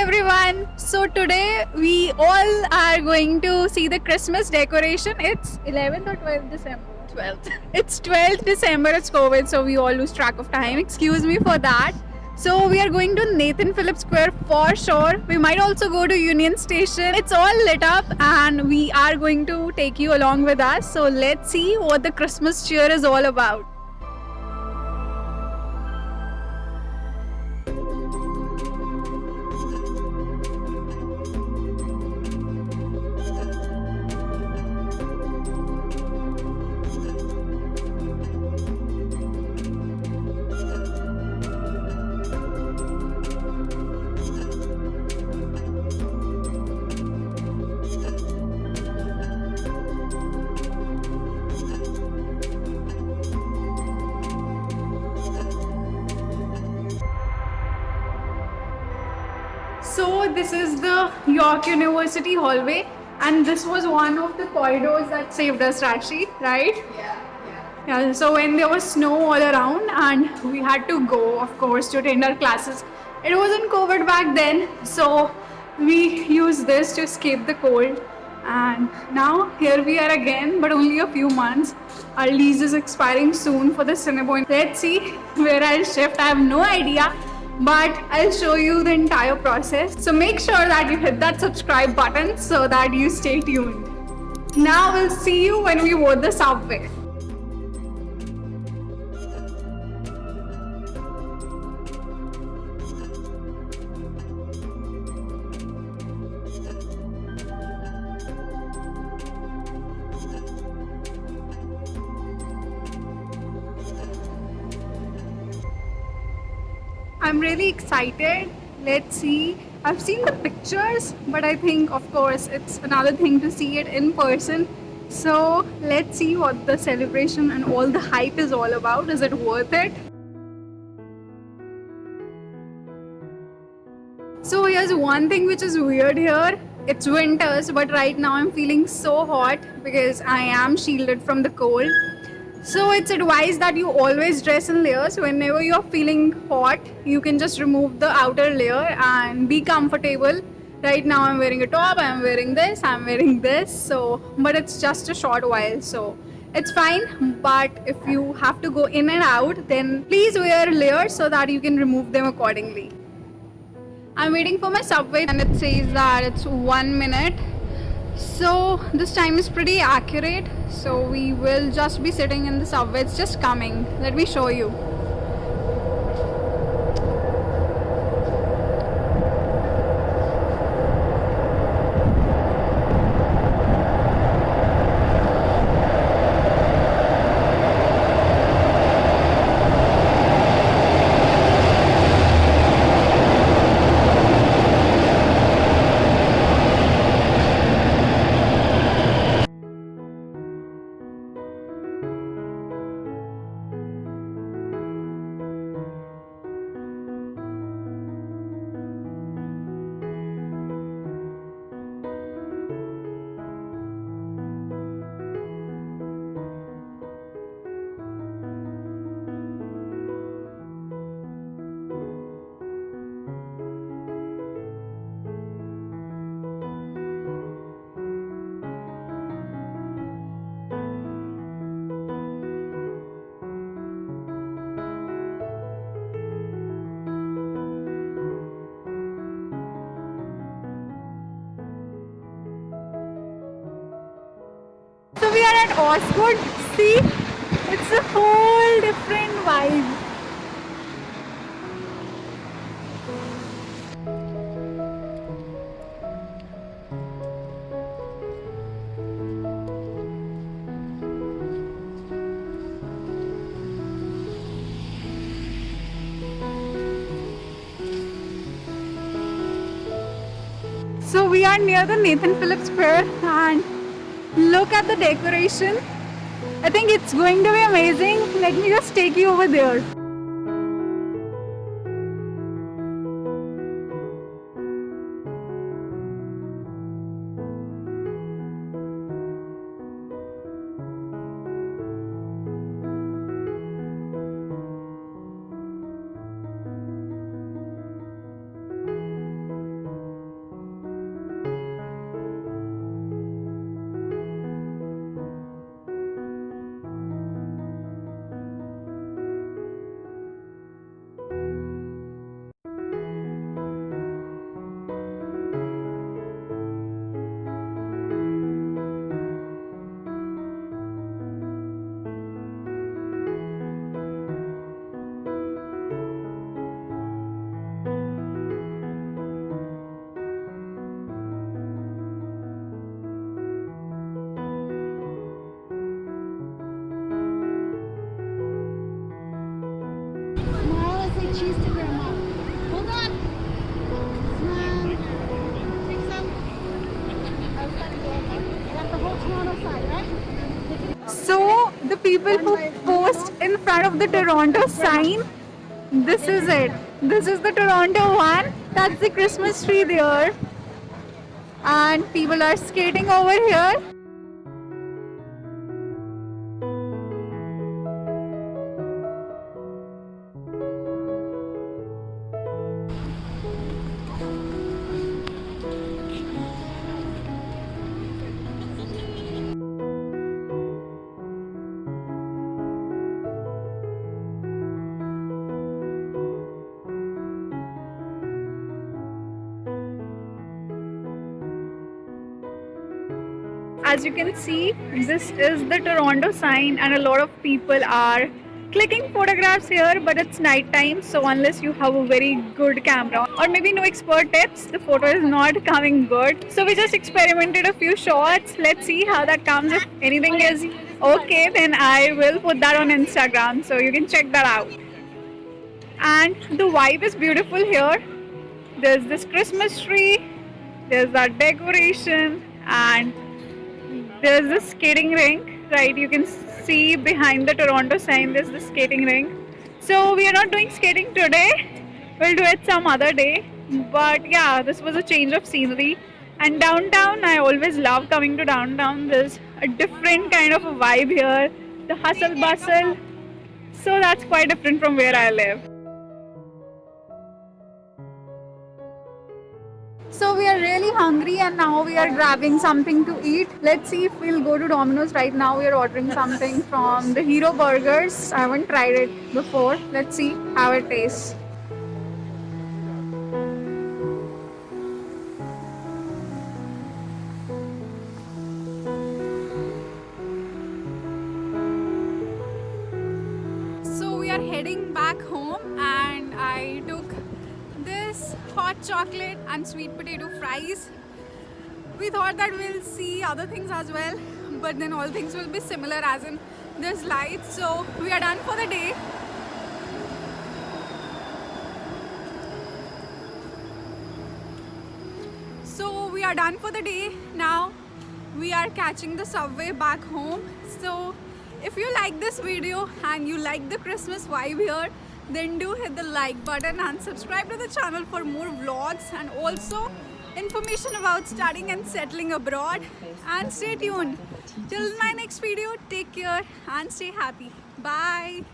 everyone. So today we all are going to see the Christmas decoration. It's 11th or 12th December. 12th. It's 12th December. It's COVID, so we all lose track of time. Excuse me for that. So we are going to Nathan Phillips Square for sure. We might also go to Union Station. It's all lit up and we are going to take you along with us. So let's see what the Christmas cheer is all about. So this is the York University hallway, and this was one of the corridors that saved us, Rashi, right? Yeah, so when there was snow all around and we had to go, of course, to attend our classes. It wasn't COVID back then, so we used this to escape the cold. And now here we are again, but only a few months. Our lease is expiring soon for the Cinepoint. Let's see where I'll shift. I have no idea, but I'll show you the entire process. So make sure that you hit that subscribe button so that you stay tuned. Now we'll see you when we board the subway. I'm really excited. Let's see. I've seen the pictures, but I think, of course, it's another thing to see it in person. So let's see what the celebration and all the hype is all about. Is it worth it? So here's one thing which is weird here. It's winters, but right now I'm feeling so hot because I am shielded from the cold. So it's advised that you always dress in layers. Whenever you're feeling hot, you can just remove the outer layer and be comfortable. Right now I'm wearing a top, I'm wearing this, I'm wearing this. So, but it's just a short while, so it's fine. But if you have to go in and out, then please wear layers so that you can remove them accordingly. I'm waiting for my subway and it says that it's 1 minute. So this time is pretty accurate. So we will just be sitting in the subway. It's just coming. Let me show you. So we are at Osgood. See, it's a whole different vibe. So we are near the Nathan Phillips Square and look at the decoration. I think it's going to be amazing. Let me just take you over there. people who post in front of the Toronto sign. This is it. This is the Toronto one. That's the Christmas tree there. And people are skating over here. As you can see, this is the Toronto sign and a lot of people are clicking photographs here, but it's night time, so unless you have a very good camera or maybe no expert tips, the photo is not coming good. So we just experimented a few shots. Let's see how that comes. If anything is okay, then I will put that on Instagram, so you can check that out. And the vibe is beautiful here. There's this Christmas tree, there's that decoration, and there's this skating rink, right? You can see behind the Toronto sign there's the skating rink. So we are not doing skating today, we'll do it some other day. But yeah, this was a change of scenery. And downtown, I always love coming to downtown. There's a different kind of a vibe here, the hustle bustle. So that's quite different from where I live. So we are really hungry and now we are grabbing something to eat. Let's see if we'll go to Domino's. Right now we are ordering something from the Hero Burgers. I haven't tried it before. Let's see how it tastes. So we are heading back home and I took this hot chocolate and sweet potato fries. We thought that we'll see other things as well, but then all things will be similar, as in there's lights. So we are done for the day. So we are done for the day. Now we are catching the subway back home. So if you like this video and you like the Christmas vibe here, then do hit the like button and subscribe to the channel for more vlogs and also information about studying and settling abroad. And stay tuned till my next video. Take care and stay happy. Bye.